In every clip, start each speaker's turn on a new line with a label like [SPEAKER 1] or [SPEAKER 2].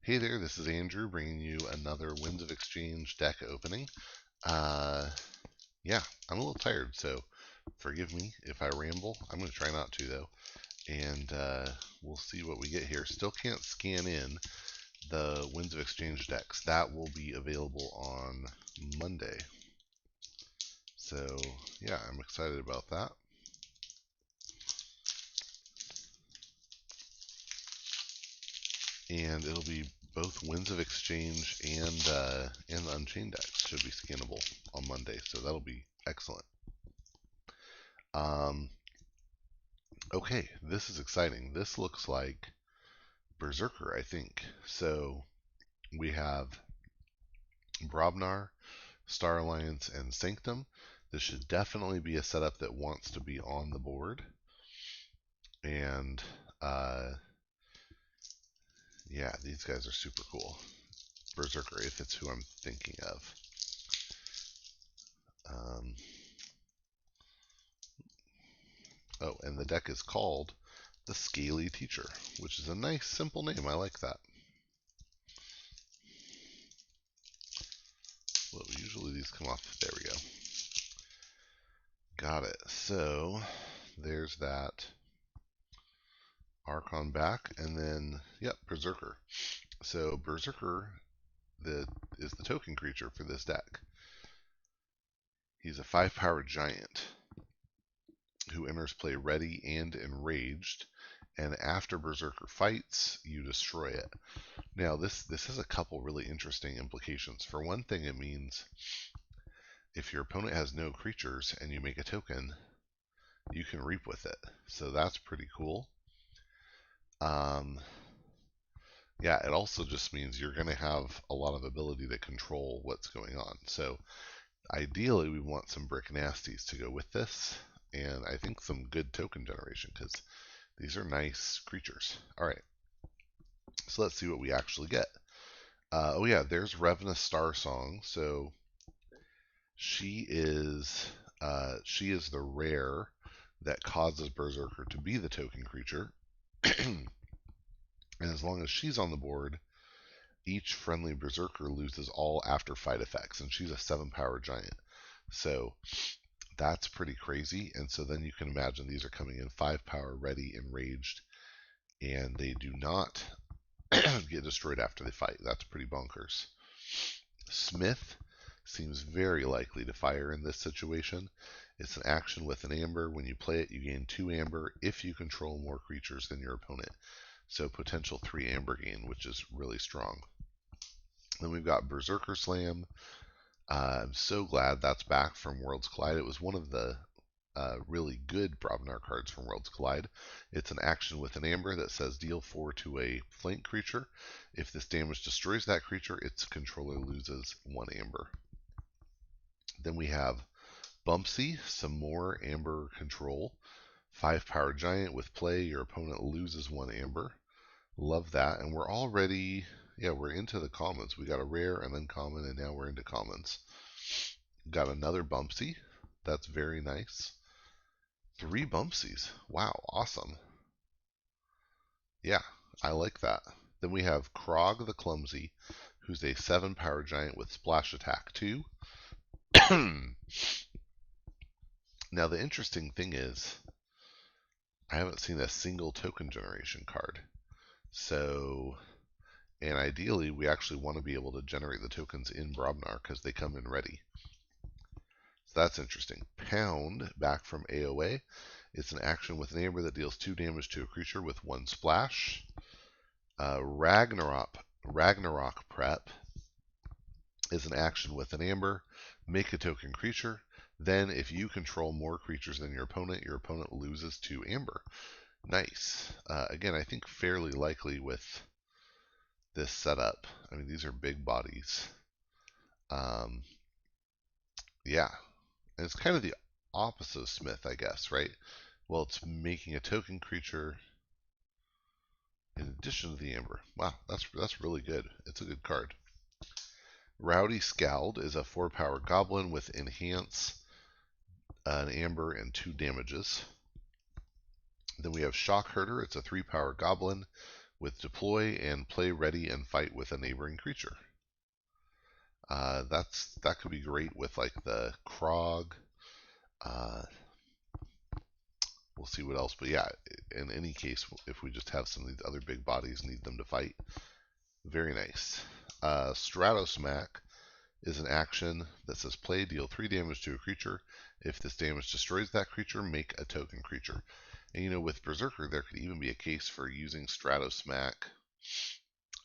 [SPEAKER 1] Hey there, this is Andrew bringing you another Winds of Exchange deck opening. Uh, yeah, I'm a little tired, so forgive me if I ramble. I'm going to try not to, though, and we'll see what we get here. Still can't scan in the Winds of Exchange decks. That will be available on Monday. So, yeah, I'm excited about that. And it'll be both Winds of Exchange and the Unchained decks should be scannable on Monday, so that'll be excellent. Okay, this is exciting. This looks like Berzerker, I think. So we have Brobnar, Star Alliance, and Sanctum. This should definitely be a setup that wants to be on the board. And yeah, these guys are super cool. Berzerker, if it's who I'm thinking of. Oh, and the deck is called the Scaley Teacher, which is a nice, simple name. I like that. Well, usually these come off. There we go. Got it. So there's that Archon back, and then, yep, Berzerker. So Berzerker is the token creature for this deck. He's a 5-power giant who enters play ready and enraged, and after Berzerker fights, you destroy it. Now, this has a couple really interesting implications. For one thing, it means if your opponent has no creatures and you make a token, you can reap with it. So that's pretty cool. Yeah, it also just means you're going to have a lot of ability to control what's going on. So ideally, we want some Brick Nasties to go with this, and I think some good token generation, because these are nice creatures. All right, so let's see what we actually get. Oh yeah, there's Revna Starsong. So she is the rare that causes Berzerker to be the token creature. And as long as she's on the board, each friendly Berzerker loses all after fight effects, and she's a 7-power giant. So that's pretty crazy. And so then you can imagine these are coming in 5-power, ready, enraged, and they do not get destroyed after they fight. That's pretty bonkers. Smith seems very likely to fire in this situation. It's an action with an amber. When you play it, you gain 2 amber if you control more creatures than your opponent. So potential 3 amber gain, which is really strong. Then we've got Berzerker Slam. I'm so glad that's back from Worlds Collide. It was one of the really good Brobnar cards from Worlds Collide. It's an action with an amber that says deal 4 to a flank creature. If this damage destroys that creature, its controller loses 1 amber. Then we have Bumpsy, some more amber control. 5-power giant with play, your opponent loses 1 amber. Love that. And we're already, yeah, we're into the commons. We got a rare and then common, and now we're into commons. Got another Bumpsy. That's very nice. 3 Bumpsies. Wow, awesome. Yeah, I like that. Then we have Krog the Clumsy, who's a 7-power giant with splash attack 2. Now the interesting thing is, I haven't seen a single token generation card. So, and ideally, we actually want to be able to generate the tokens in Brobnar because they come in ready. So that's interesting. Pound, back from AOA. It's an action with an amber that deals 2 damage to a creature with 1 splash. Ragnarok Prep is an action with an amber. Make a token creature. Then, if you control more creatures than your opponent loses 2 amber. Nice. Again, I think fairly likely with this setup. I mean, these are big bodies. Yeah. And it's kind of the opposite of Smith, I guess, right? Well, it's making a token creature in addition to the amber. Wow, that's really good. It's a good card. Rowdy Scald is a 4-power goblin with enhance, an amber, and 2 damages. Then we have Shock Herder. It's a 3-power goblin with deploy and play ready and fight with a neighboring creature. That could be great with like the Krog. We'll see what else, but yeah, in any case, if we just have some of these other big bodies need them to fight, very nice. Stratosmack is an action that says play, deal 3 damage to a creature. If this damage destroys that creature, make a token creature. And you know, with Berzerker, there could even be a case for using Stratosmack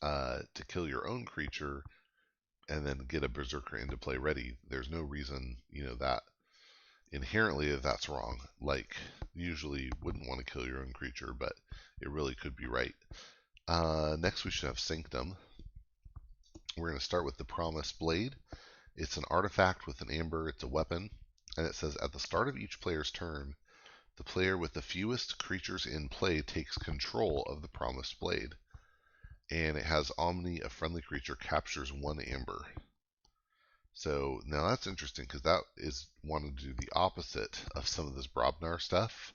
[SPEAKER 1] to kill your own creature and then get a Berzerker into play ready. There's no reason, you know, that inherently that's wrong. Like, usually wouldn't want to kill your own creature, but it really could be right. Next we should have Sanctum. We're going to start with the Promised Blade. It's an artifact with an amber, it's a weapon, and it says at the start of each player's turn, the player with the fewest creatures in play takes control of the Promised Blade. And it has Omni, a friendly creature, captures 1 amber. So now that's interesting because that is wanting to do the opposite of some of this Brobnar stuff.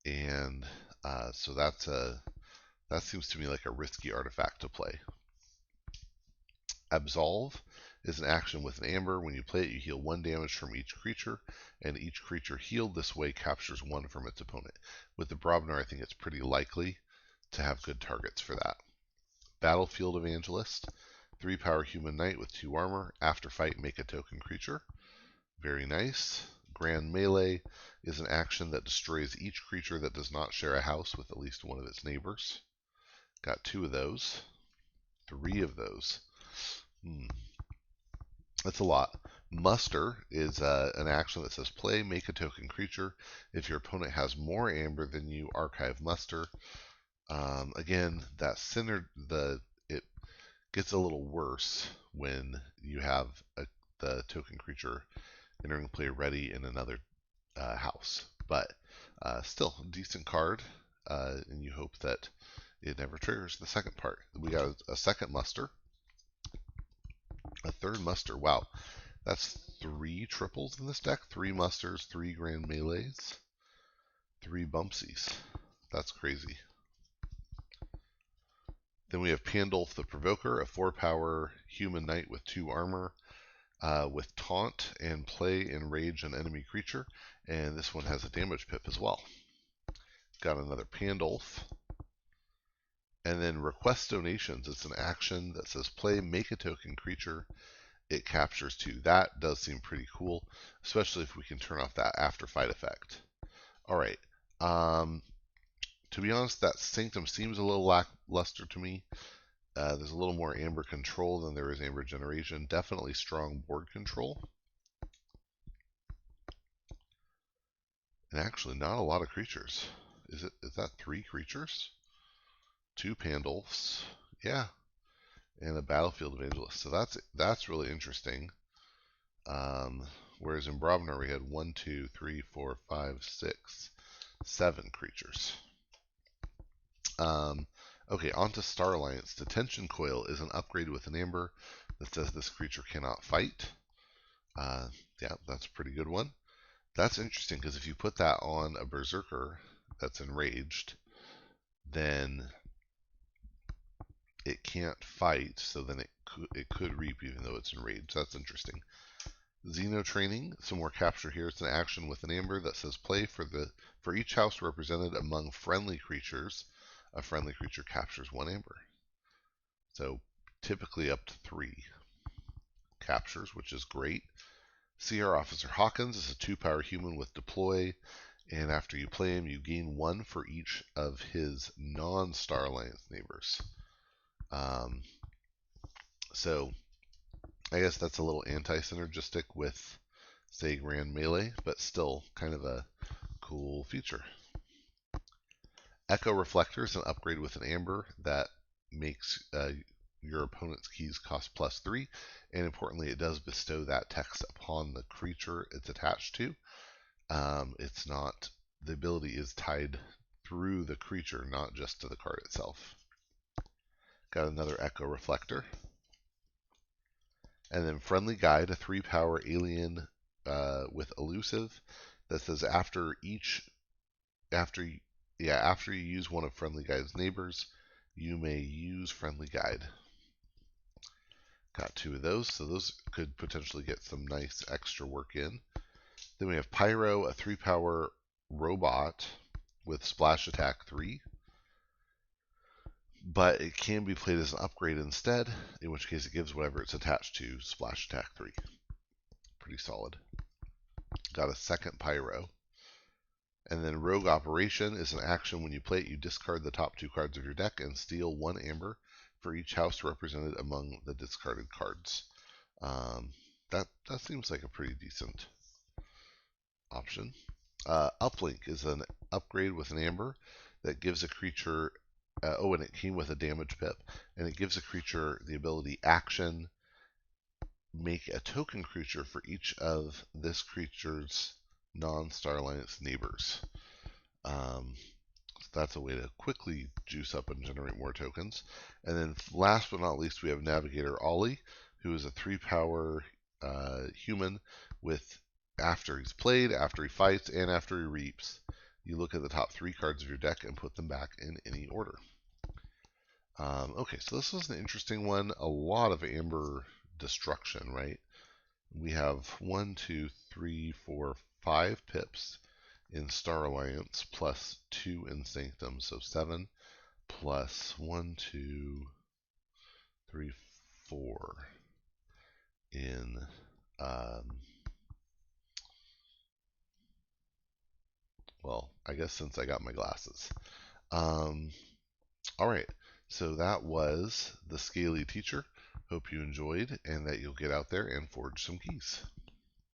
[SPEAKER 1] And so that seems to me like a risky artifact to play. Absolve is an action with an amber. When you play it, you heal 1 damage from each creature, and each creature healed this way captures 1 from its opponent. With the Brobnar, I think it's pretty likely to have good targets for that. Battlefield Evangelist, 3-power human knight with 2 armor. After fight, make a token creature. Very nice. Grand Melee is an action that destroys each creature that does not share a house with at least one of its neighbors. Got 2 of those. 3 of those. That's a lot. Muster is an action that says play, make a token creature. If your opponent has more amber than you, archive Muster. Again, that it gets a little worse when you have the token creature entering play ready in another house. But still, a decent card, and you hope that it never triggers the second part. We got a second Muster. A third Muster. Wow. That's 3 triples in this deck. 3 Musters, 3 Grand Melees, 3 Bumpsies. That's crazy. Then we have Pandulf the Provoker, a 4-power human knight with 2 armor, with taunt and play enrage an enemy creature. And this one has a damage pip as well. Got another Pandulf. And then Request Donations. It's an action that says play, make a token creature. It captures 2. That does seem pretty cool, especially if we can turn off that after fight effect. Alright. To be honest, that Sanctum seems a little lackluster to me. There's a little more amber control than there is amber generation. Definitely strong board control. And actually not a lot of creatures. Is that 3 creatures? 2 Pandulfs. Yeah. And a Battlefield Evangelist. So that's really interesting. Whereas in Brobnar we had 1, 2, 3, 4, 5, 6, 7 creatures. Okay, on to Star Alliance. Detention Coil is an upgrade with an amber that says this creature cannot fight. Yeah, that's a pretty good one. That's interesting because if you put that on a Berzerker that's enraged, then it can't fight, so then it could reap even though it's enraged. That's interesting. Xeno Training, some more capture here. It's an action with an amber that says play for each house represented among friendly creatures. A friendly creature captures 1 amber. So typically up to 3 captures, which is great. CR Officer Hawkins is a 2-power human with deploy, and after you play him, you gain 1 for each of his non-Star Alliance neighbors. So I guess that's a little anti-synergistic with, say, Grand Melee, but still kind of a cool feature. Echo Reflector is an upgrade with an amber that makes your opponent's keys cost +3, and importantly, it does bestow that text upon the creature it's attached to. It's not, the ability is tied through the creature, not just to the card itself. Got another Echo Reflector. And then Friendly Guide, a 3-power alien with elusive that says after you use one of Friendly Guide's neighbors, you may use friendly guide. Got 2 of those, so those could potentially get some nice extra work in. Then we have Pyro, a 3-power robot with splash attack 3. But it can be played as an upgrade instead, in which case it gives whatever it's attached to splash attack 3. Pretty solid. Got a second Pyro. And then Rogue Operation is an action. When you play it, you discard the top 2 cards of your deck and steal 1 amber for each house represented among the discarded cards. That seems like a pretty decent option. Uplink is an upgrade with an amber that gives a creature. And it came with a damage pip, and it gives a creature the ability action, make a token creature for each of this creature's non-Star Alliance neighbors. So that's a way to quickly juice up and generate more tokens. And then last but not least, we have Navigator Ollie, who is a 3-power human with, after he's played, after he fights, and after he reaps, you look at the top 3 cards of your deck and put them back in any order. Okay, so this was an interesting one. A lot of amber destruction, right? We have 1, 2, 3, 4, 5 pips in Star Alliance, plus 2 in Sanctum, so 7, plus 1, 2, 3, 4 in well, I guess since I got my glasses. All right, so that was the Scaley Teacher. Hope you enjoyed and that you'll get out there and forge some keys.